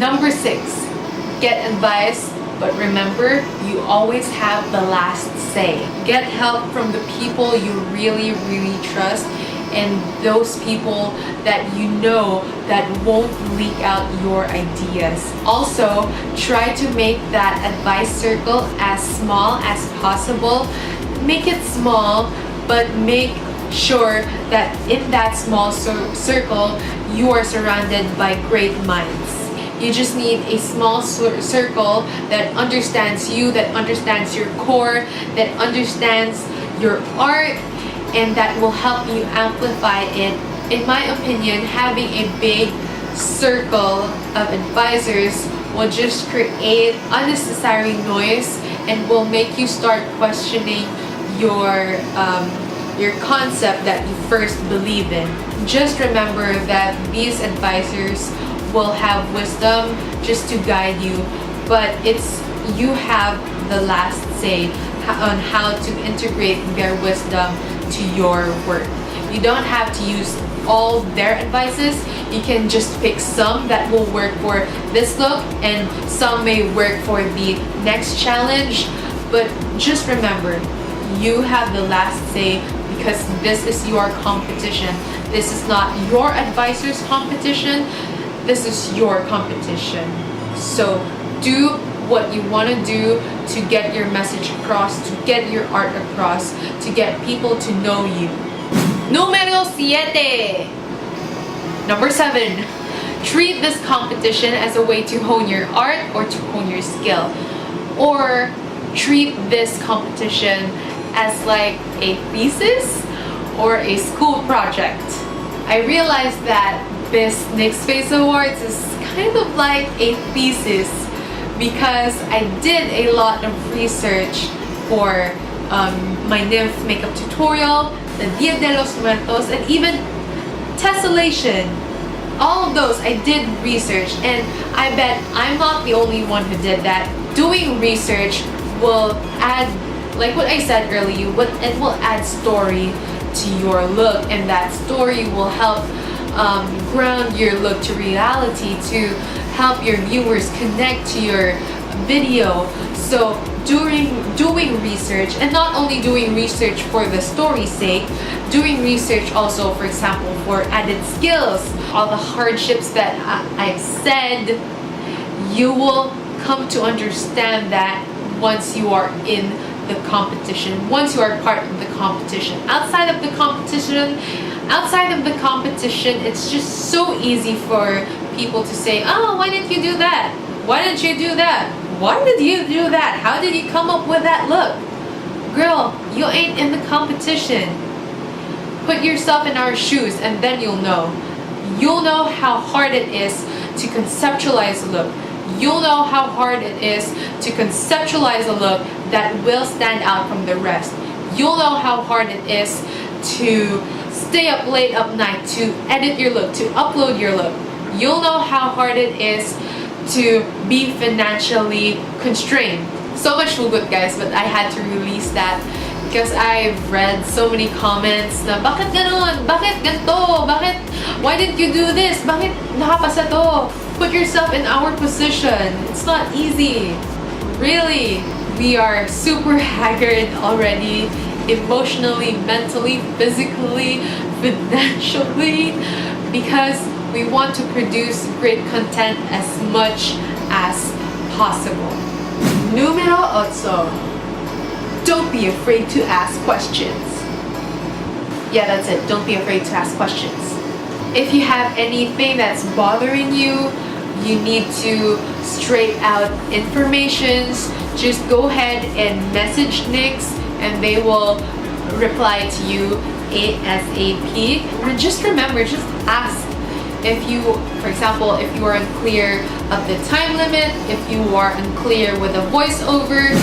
Number 6, get advice, but remember, you always have the last say. Get help from the people you really trust, and those people that you know that won't leak out your ideas. Also, try to make that advice circle as small as possible. Make it small, but make sure that in that small circle, you are surrounded by great minds. You just need a small circle that understands you, that understands your core, that understands your art, and that will help you amplify it. In my opinion, having a big circle of advisors will just create unnecessary noise and will make you start questioning your concept that you first believe in. Just remember that these advisors will have wisdom just to guide you, but it's you have the last say on how to integrate their wisdom to your work. You don't have to use all their advices. You can just pick some that will work for this look and some may work for the next challenge, but just remember, you have the last say because this is your competition. This is not your advisor's competition. This is your competition. So do what you want to do to get your message across, to get your art across, to get people to know you. Numero 7. Number 7. Treat this competition as a way to hone your art or to hone your skill. Or treat this competition as like a thesis or a school project. I realized that this NYX FACE Awards is kind of like a thesis because I did a lot of research for my nymph makeup tutorial, the Dia de los Muertos, and even tessellation. All of those I did research, and I bet I'm not the only one who did that. Doing research will add, like what I said earlier, it will add story to your look, and that story will help ground your look to reality, to help your viewers connect to your video. So doing research, and not only doing research for the story's sake, doing research also, for example, for added skills, all the hardships that I've said, you will come to understand that once you are in the competition, once you are part of the competition. Outside of the competition, it's just so easy for people to say, oh, why didn't you do that? Why didn't you do that? Why did you do that? How did you come up with that look? Girl, you ain't in the competition. Put yourself in our shoes and then you'll know. You'll know how hard it is to conceptualize a look. You'll know how hard it is to conceptualize a look that will stand out from the rest. You'll know how hard it is to stay up late at night to edit your look, to upload your look. You'll know how hard it is to be financially constrained. So much good, guys, but I had to release that because I've read so many comments na bakit ganon? Bakit ganito? Bakit? Why didn't you do this? Bakit nakapasa to? Put yourself in our position. It's not easy. Really. We are super haggard already, emotionally, mentally, physically, financially, because we want to produce great content as much as possible. Numero 8. Don't be afraid to ask questions. Yeah, that's it. Don't be afraid to ask questions. If you have anything that's bothering you, you need to straight out informations, just go ahead and message NYX and they will reply to you ASAP. And just remember, just ask. If you, for example, if you are unclear of the time limit, if you are unclear with a voiceover.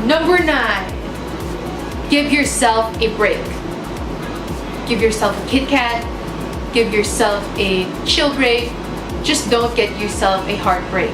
Number 9, give yourself a break. Give yourself a Kit Kat, give yourself a chill break. Just don't get yourself a heartbreak.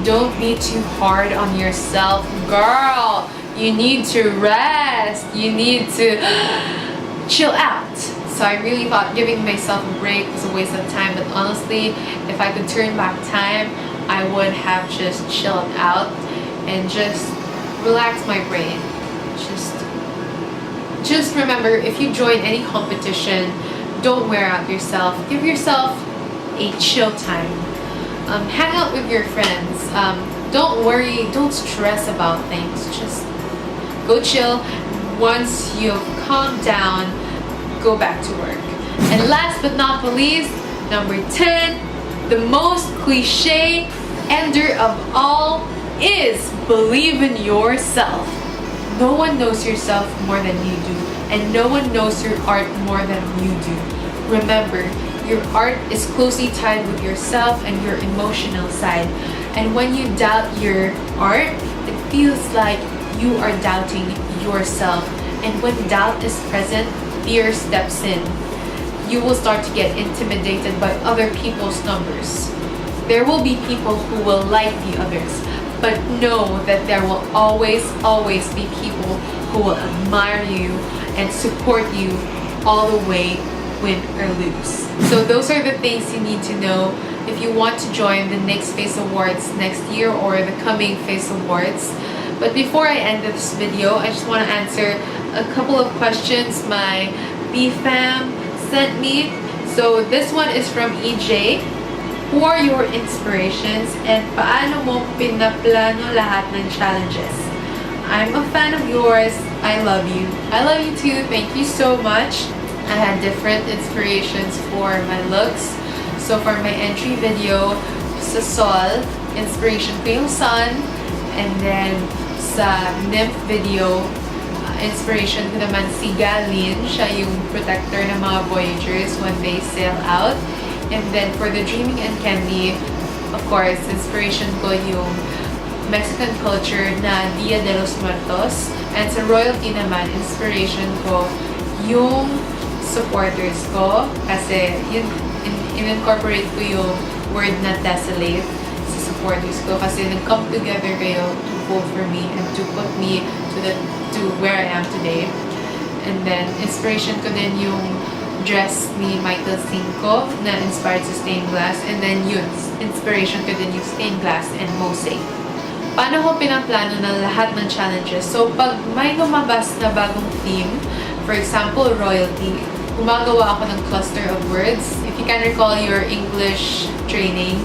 Don't be too hard on yourself, girl. You need to rest. You need to chill out. So I really thought giving myself a break was a waste of time, but honestly, if I could turn back time, I would have just chilled out and just relaxed my brain. Just remember, if you join any competition, don't wear out yourself. Give yourself a chill time. Hang out with your friends. Don't worry, don't stress about things. Just go chill. Once you've calmed down, go back to work. And last but not least, number 10, the most cliche ender of all is believe in yourself. No one knows yourself more than you do, and no one knows your art more than you do. Remember, your art is closely tied with yourself and your emotional side. And when you doubt your art, it feels like you are doubting yourself. And when doubt is present, fear steps in. You will start to get intimidated by other people's numbers. There will be people who will like the others, but know that there will always be people who will admire you and support you all the way, win or lose. So those are the things you need to know if you want to join the NYX FACE Awards next year or the coming FACE Awards. But before I end this video, I just want to answer a couple of questions my BFam sent me. So this one is from EJ. Who are your inspirations and paano mo pinaplano lahat ng challenges? I'm a fan of yours. I love you. I love you too. Thank you so much. I had different inspirations for my looks. So for my entry video, sa Sol, inspiration ko yung sun. And then sa nymph video, inspiration ko naman si Galin. Siya yung protector ng mga Voyagers when they sail out. And then for the Dreaming and Candy, of course, inspiration ko yung Mexican culture na Dia de los Muertos. And sa Royalty naman, inspiration ko yung supporters ko. Kasi yun, in-incorporate ko yung word na desolate sa supporters ko. Kasi nag-come together kayo to vote for me and to put me to where I am today. And then, inspiration ko din yung dress ni Michael Cinco na inspired sa stained glass. And then yun, inspiration ko din yung stained glass and mosaic. Paano ko pinaplano ng lahat ng challenges? So, pag may lumabas na bagong theme, for example, royalty, gumagawa ako ng cluster of words. If you can recall your English training,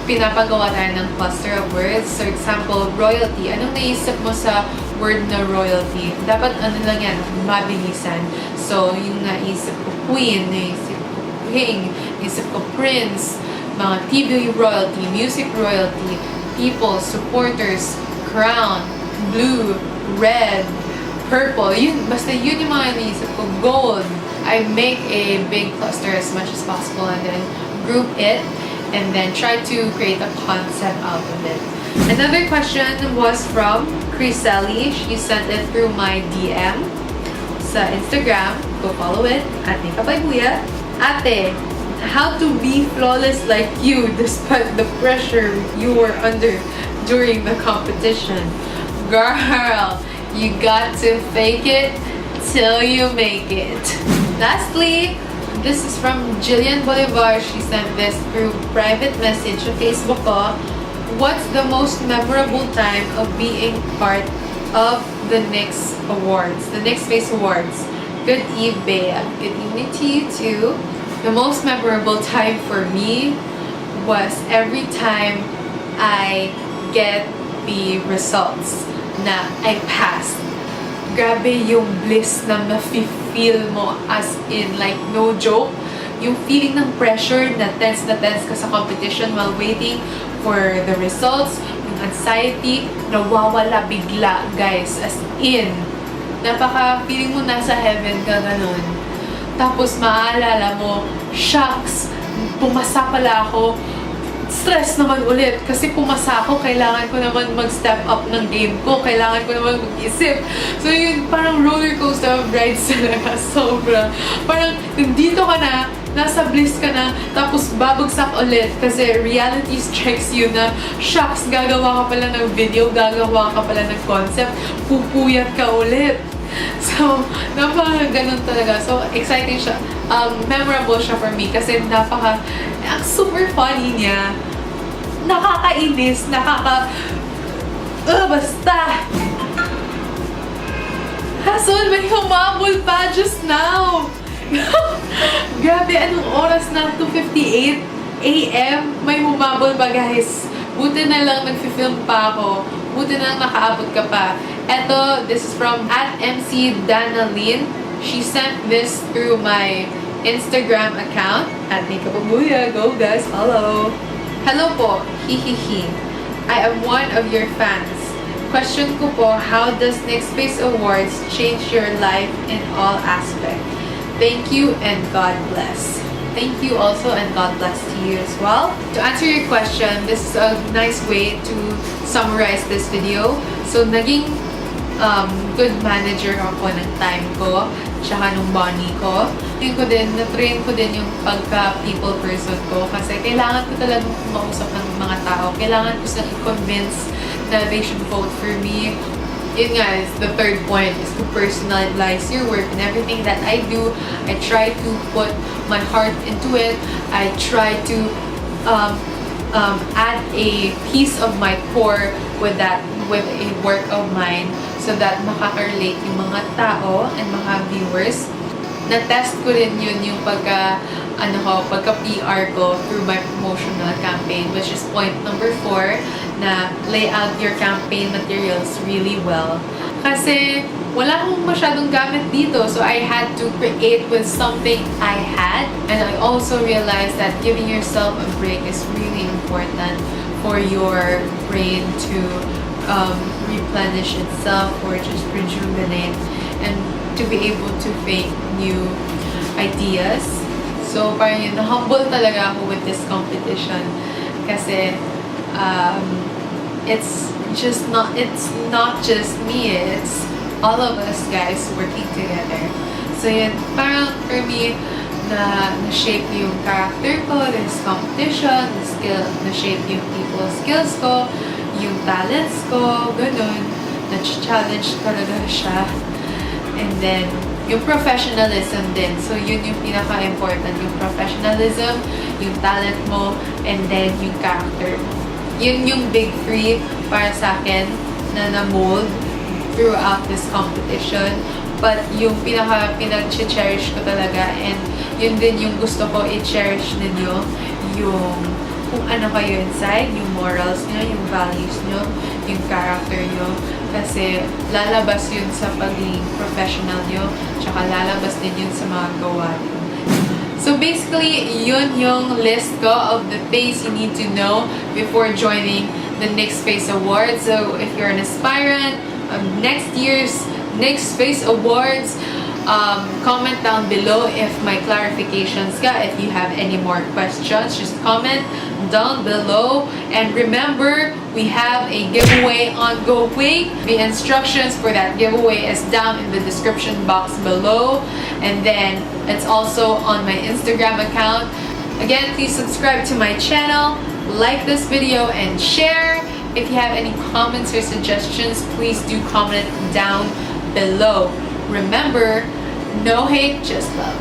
pinapagawa tayo ng cluster of words. So, example, royalty. Anong naisip mo sa word na royalty? Dapat ano lang yan, mabilisan. So, yung naisip ko queen, naisip ko king, naisip ko prince, mga TV royalty, music royalty, people, supporters, crown, blue, red, purple. Yun, basta yun yung mga naisip ko. Gold. I make a big cluster as much as possible and then group it and then try to create a concept out of it. Another question was from Chriselli. She sent it through my DM sa Instagram. Go follow it at Makeup by Booya. Ate, how to be flawless like you despite the pressure you were under during the competition? Girl, you got to fake it till you make it. Lastly, this is from Jillian Bolivar. She sent this through private message sa Facebook ko. What's the most memorable time of being part of the NYX Awards, the NYX FACE Awards? Good evening, Bea. Good evening to you too. The most memorable time for me was every time I get the results na I passed. Grabe yung bliss na mafe-feel mo, as in like no joke. Yung feeling ng pressure na tense ka sa competition while waiting for the results, yung anxiety, nawawala bigla, guys. As in, feeling mo nasa heaven ka ganun. Tapos maaalala mo, shucks, pumasa pala ako. Stress naman ulit kasi pumasa ako, kailangan ko naman mag-step up ng game ko, kailangan ko naman mag-isip. So yun, parang roller coaster of rides talaga, sobra. Parang nandito ka na, nasa bliss ka na, tapos babagsak ulit kasi reality strikes you na, shucks, gagawa ka pala ng video, gagawa ka pala ng concept, pupuyat ka ulit. So, ganun talaga. So, exciting siya. Memorable siya for me kasi ang super funny niya. Nakakainis, basta. Hason, may humabol pa just now. Grabe, anong oras na? 2:58 AM? May humabol pa, guys. Buti na lang nag-film pa ako. Buti na lang nakaabot ka pa. Eto, this is from @MC Danalyn. She sent this through my Instagram account @Booya. Go guys, follow. Hello po, hihihi. I am one of your fans. Question ko po, how does NYX FACE Awards change your life in all aspects? Thank you and God bless. Thank you also and God bless to you as well. To answer your question, this is a nice way to summarize this video. So, naging good manager ako ng time ko, tsaka nung body ko. Na-train ko din yung pagka-people person ko kasi kailangan ko talagang kumausap ng mga tao. Kailangan ko silang i-convince na they should vote for me. Yun nga, is the third point is to personalize your work and everything that I do. I try to put my heart into it. I try to add a piece of my core with a work of mine so that makaka-relate yung mga tao and mga viewers. Na-test ko rin yun yung pagka-PR ko through my promotional campaign, which is point number 4, na lay out your campaign materials really well. Kasi wala akong masyadong gamit dito, so I had to create with something I had. And I also realized that giving yourself a break is really important for your brain to replenish itself or just rejuvenate and to be able to think new ideas. So, parang yun, na-humble talaga ako with this competition kasi it's not just me, it's all of us guys working together. So, yun, parang for me, na-shape yung character ko, this competition, na-shape yung people skills ko, yung talents ko, ganun. Na-challenge talaga siya. And then, yung professionalism din. So, yun yung pinaka-important. Yung professionalism, yung talent mo, and then yung character mo. Yun yung big 3 para sa akin na na-mold throughout this competition. But yung pinag-cherish ko talaga, and yun din yung gusto ko i-cherish ninyo, yung kung ano kayo inside, yung morals nyo, yung values nyo, yung character nyo. Kasi lalabas yun sa pagiging professional nyo, tsaka lalabas din yun sa mga gawa nyo. So basically, yun yung list ko of the things you need to know before joining the NYX FACE Awards. So if you're an aspirant of next year's NYX FACE Awards, comment down below if my clarifications ka. If you have any more questions, just comment down below. And remember, we have a giveaway ongoing. The instructions for that giveaway is down in the description box below. And then it's also on my Instagram account. Again, please subscribe to my channel, like this video, and share. If you have any comments or suggestions, please do comment down below. Remember, no hate, just love.